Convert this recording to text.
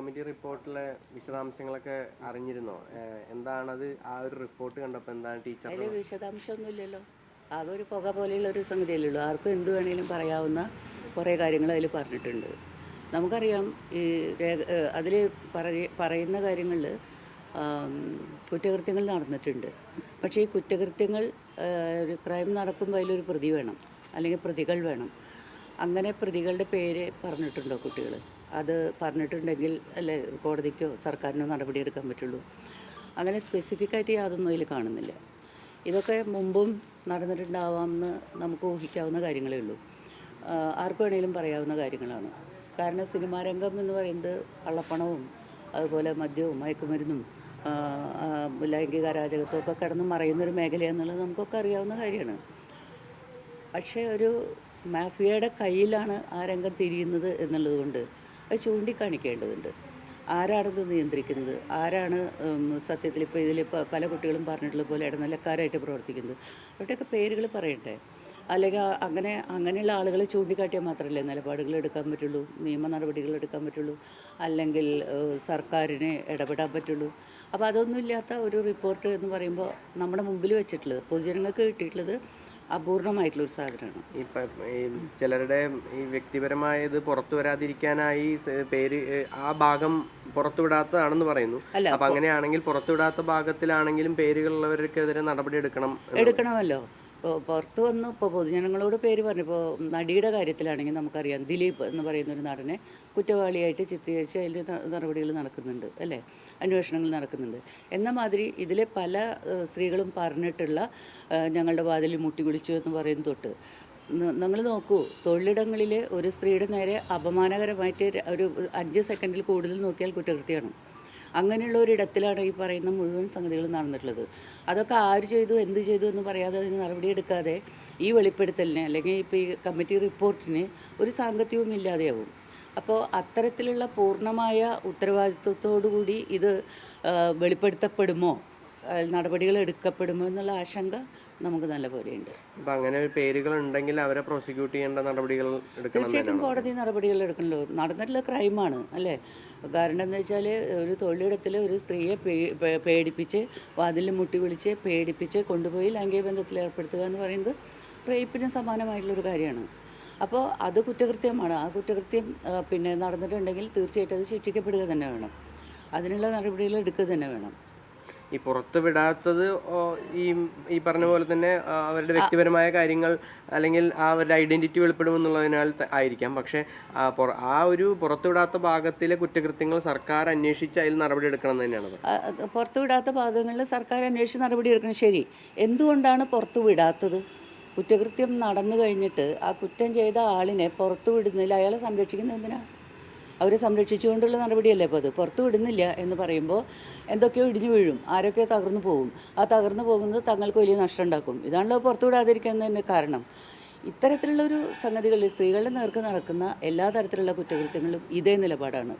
Committee റിപ്പോർട്ടിലെ വിശദാംശങ്ങളൊക്കെ അറിഞ്ഞിരുന്നോ? എന്താണത്? ആ ഒരു റിപ്പോർട്ട് കണ്ടപ്പോൾ എന്താണ് ടീച്ചർ? അതിൽ വിശദാംശമൊന്നുമില്ലല്ലോ. ആകെ ഒരു പുക പോലെയുള്ളൊരു സംഗതിയല്ലേ ഉള്ളൂ. ആർക്കും എന്ത് വേണമെങ്കിലും പറയാവുന്ന കുറേ കാര്യങ്ങൾ അതിൽ പറഞ്ഞിട്ടുണ്ട്. നമുക്കറിയാം ഈ അതിൽ പറയുന്ന കാര്യങ്ങളിൽ കുറ്റകൃത്യങ്ങൾ നടന്നിട്ടുണ്ട്. പക്ഷേ ഈ കുറ്റകൃത്യങ്ങൾ ഒരു ക്രൈം നടക്കുമ്പോൾ അതിലൊരു പ്രതി വേണം, അല്ലെങ്കിൽ പ്രതികൾ വേണം. അങ്ങനെ പ്രതികളുടെ പേര് പറഞ്ഞിട്ടുണ്ടോ കുട്ടികൾ? അത് പറഞ്ഞിട്ടുണ്ടെങ്കിൽ അല്ലേ കോടതിക്കോ സർക്കാരിനോ നടപടിയെടുക്കാൻ പറ്റുള്ളൂ. അങ്ങനെ സ്പെസിഫിക്കായിട്ട് യാതൊന്നും അതിൽ കാണുന്നില്ല. ഇതൊക്കെ മുമ്പും നടന്നിട്ടുണ്ടാവാമെന്ന് നമുക്ക് ഊഹിക്കാവുന്ന കാര്യങ്ങളേ ഉള്ളൂ. ആർക്ക് വേണമെങ്കിലും പറയാവുന്ന കാര്യങ്ങളാണ്. കാരണം സിനിമാ രംഗം എന്ന് പറയുന്നത് കള്ളപ്പണവും അതുപോലെ മദ്യവും മയക്കുമരുന്നും ലൈംഗിക അരാജകത്വമൊക്കെ കിടന്ന് മറയുന്നൊരു മേഖലയാണെന്നുള്ളത് നമുക്കൊക്കെ അറിയാവുന്ന കാര്യമാണ്. പക്ഷേ ഒരു മാഫിയയുടെ കയ്യിലാണ് ആ രംഗം തിരിയുന്നത് എന്നുള്ളത് കൊണ്ട് അത് ചൂണ്ടിക്കാണിക്കേണ്ടതുണ്ട്. ആരാണത് നിയന്ത്രിക്കുന്നത്? ആരാണ് സത്യത്തിൽ ഇപ്പോൾ ഇതിൽ പല കുട്ടികളും പറഞ്ഞിട്ടുള്ള പോലെ ഇടനിലക്കാരായിട്ട് പ്രവർത്തിക്കുന്നത്? അവരുടെയൊക്കെ പേരുകൾ പറയട്ടെ. അല്ലെങ്കിൽ അങ്ങനെയുള്ള ആളുകളെ ചൂണ്ടിക്കാട്ടിയാൽ മാത്രമല്ലേ നിലപാടുകൾ എടുക്കാൻ പറ്റുള്ളൂ, നിയമ നടപടികൾ എടുക്കാൻ പറ്റുള്ളൂ, അല്ലെങ്കിൽ സർക്കാരിന് ഇടപെടാൻ പറ്റുള്ളൂ. അപ്പോൾ അതൊന്നുമില്ലാത്ത ഒരു റിപ്പോർട്ട് എന്ന് പറയുമ്പോൾ നമ്മുടെ മുമ്പിൽ വെച്ചിട്ടുള്ളത്, പൊതുജനങ്ങൾക്ക് കിട്ടിയിട്ടുള്ളത് അപൂർണമായിട്ടുള്ളൊരു സാധനമാണ്. ഈ ചിലരുടെ ഈ വ്യക്തിപരമായത് പുറത്തു വരാതിരിക്കാനായി പേര് ആ ഭാഗം പുറത്തുവിടാത്തതാണെന്ന് പറയുന്നു. അപ്പൊ അങ്ങനെയാണെങ്കിൽ പുറത്തുവിടാത്ത ഭാഗത്തിലാണെങ്കിലും പേരുകളുള്ളവർക്കെതിരെ നടപടി എടുക്കണമല്ലോ. ഇപ്പോൾ പുറത്ത് വന്ന് ഇപ്പോൾ പൊതുജനങ്ങളോട് പേര് പറഞ്ഞു. ഇപ്പോൾ നടിയുടെ കാര്യത്തിലാണെങ്കിൽ നമുക്കറിയാം, ദിലീപ് എന്ന് പറയുന്നൊരു നടനെ കുറ്റവാളിയായിട്ട് ചിത്രീകരിച്ച് അതിൽ നടപടികൾ നടക്കുന്നുണ്ട്, അല്ലേ, അന്വേഷണങ്ങൾ നടക്കുന്നുണ്ട്. എന്ന മാതിരി ഇതിലെ പല സ്ത്രീകളും പറഞ്ഞിട്ടുള്ള ഞങ്ങളുടെ വാതിലിൽ മുട്ടി വിളിച്ചു എന്ന് പറയുന്ന തൊട്ട് നിങ്ങൾ നോക്കൂ, തൊഴിലിടങ്ങളിൽ ഒരു സ്ത്രീയുടെ നേരെ അപമാനകരമായിട്ട് ഒരു 5 സെക്കൻഡിൽ കൂടുതൽ നോക്കിയാൽ കുറ്റകൃത്യമാണ്. അങ്ങനെയുള്ള ഒരിടത്തിലാണ് ഈ പറയുന്ന മുഴുവൻ സംഗതികളും നടന്നിട്ടുള്ളത്. അതൊക്കെ ആര് ചെയ്തു, എന്ത് ചെയ്തു എന്ന് പറയാതെ അതിന് നടപടിയെടുക്കാതെ ഈ വെളിപ്പെടുത്തലിനെ അല്ലെങ്കിൽ ഇപ്പോൾ ഈ കമ്മിറ്റി റിപ്പോർട്ടിന് ഒരു സാങ്കത്യവും ഇല്ലാതെയാവും. അപ്പോൾ അത്തരത്തിലുള്ള പൂർണ്ണമായ ഉത്തരവാദിത്വത്തോടുകൂടി ഇത് വെളിപ്പെടുത്തപ്പെടുമോ, നടപടികൾ എടുക്കപ്പെടുമോ എന്നുള്ള ആശങ്ക നമുക്ക് നല്ല പോലെയുണ്ട്. അപ്പോൾ അങ്ങനെ പേരുകൾ ഉണ്ടെങ്കിൽ അവരെ പ്രോസിക്യൂട്ട് ചെയ്യേണ്ട നടപടികൾ തീർച്ചയായിട്ടും കോടതി നടപടികൾ എടുക്കണല്ലോ. നടന്നിട്ടുള്ള ക്രൈമാണ്, അല്ലേ. കാരണം എന്താ വെച്ചാൽ ഒരു തൊഴിലിടത്തിൽ ഒരു സ്ത്രീയെ പേടിപ്പിച്ച് വാതിലിൽ മുട്ടി വിളിച്ച് പേടിപ്പിച്ച് കൊണ്ടുപോയി ലൈംഗിക ബന്ധത്തിൽ ഏർപ്പെടുത്തുക എന്ന് പറയുന്നത് റേപ്പിന് സമാനമായിട്ടുള്ളൊരു കാര്യമാണ്. അപ്പോൾ അത് കുറ്റകൃത്യമാണ്. ആ കുറ്റകൃത്യം നടന്നിട്ടുണ്ടെങ്കിൽ തീർച്ചയായിട്ടും അത് ശിക്ഷിക്കപ്പെടുക തന്നെ വേണം. അതിനുള്ള നടപടികൾ എടുക്കുക തന്നെ വേണം. ഈ പുറത്ത് വിടാത്തത് ഈ പറഞ്ഞ പോലെ തന്നെ അവരുടെ വ്യക്തിപരമായ കാര്യങ്ങൾ അല്ലെങ്കിൽ അവരുടെ ഐഡന്റിറ്റി വെളിപ്പെടുമെന്നുള്ളതിനാൽ ആയിരിക്കാം. പക്ഷേ ആ ഒരു പുറത്തുവിടാത്ത ഭാഗത്തിലെ കുറ്റകൃത്യങ്ങൾ സർക്കാർ അന്വേഷിച്ച് അതിൽ നടപടി എടുക്കണം എന്ന് തന്നെയാണ്. പുറത്തുവിടാത്ത ഭാഗങ്ങളിൽ സർക്കാർ അന്വേഷിച്ച് നടപടി എടുക്കണം. ശരി, എന്തുകൊണ്ടാണ് പുറത്തു വിടാത്തത്? കുറ്റകൃത്യം നടന്നു കഴിഞ്ഞിട്ട് ആ കുറ്റം ചെയ്ത ആളിനെ പുറത്തു വിടുന്നില്ല, അയാളെ സംരക്ഷിക്കുന്നത് എന്തിനാണ്? അവരെ സംരക്ഷിച്ചുകൊണ്ടുള്ള നടപടിയല്ലേ ഇപ്പോൾ അത്. പുറത്തു വിടുന്നില്ല എന്ന് പറയുമ്പോൾ എന്തൊക്കെയോ ഇടിഞ്ഞു വീഴും, ആരൊക്കെയോ തകർന്നു പോകും. ആ തകർന്നു പോകുന്നത് തങ്ങൾക്ക് വലിയ നഷ്ടം ഉണ്ടാക്കും. ഇതാണല്ലോ പുറത്തു വിടാതിരിക്കുന്നതിന് കാരണം. ഇത്തരത്തിലുള്ളൊരു സംഗതികളിൽ സ്ത്രീകളുടെ നേർക്ക് നടക്കുന്ന എല്ലാ തരത്തിലുള്ള കുറ്റകൃത്യങ്ങളും ഇതേ നിലപാടാണ്.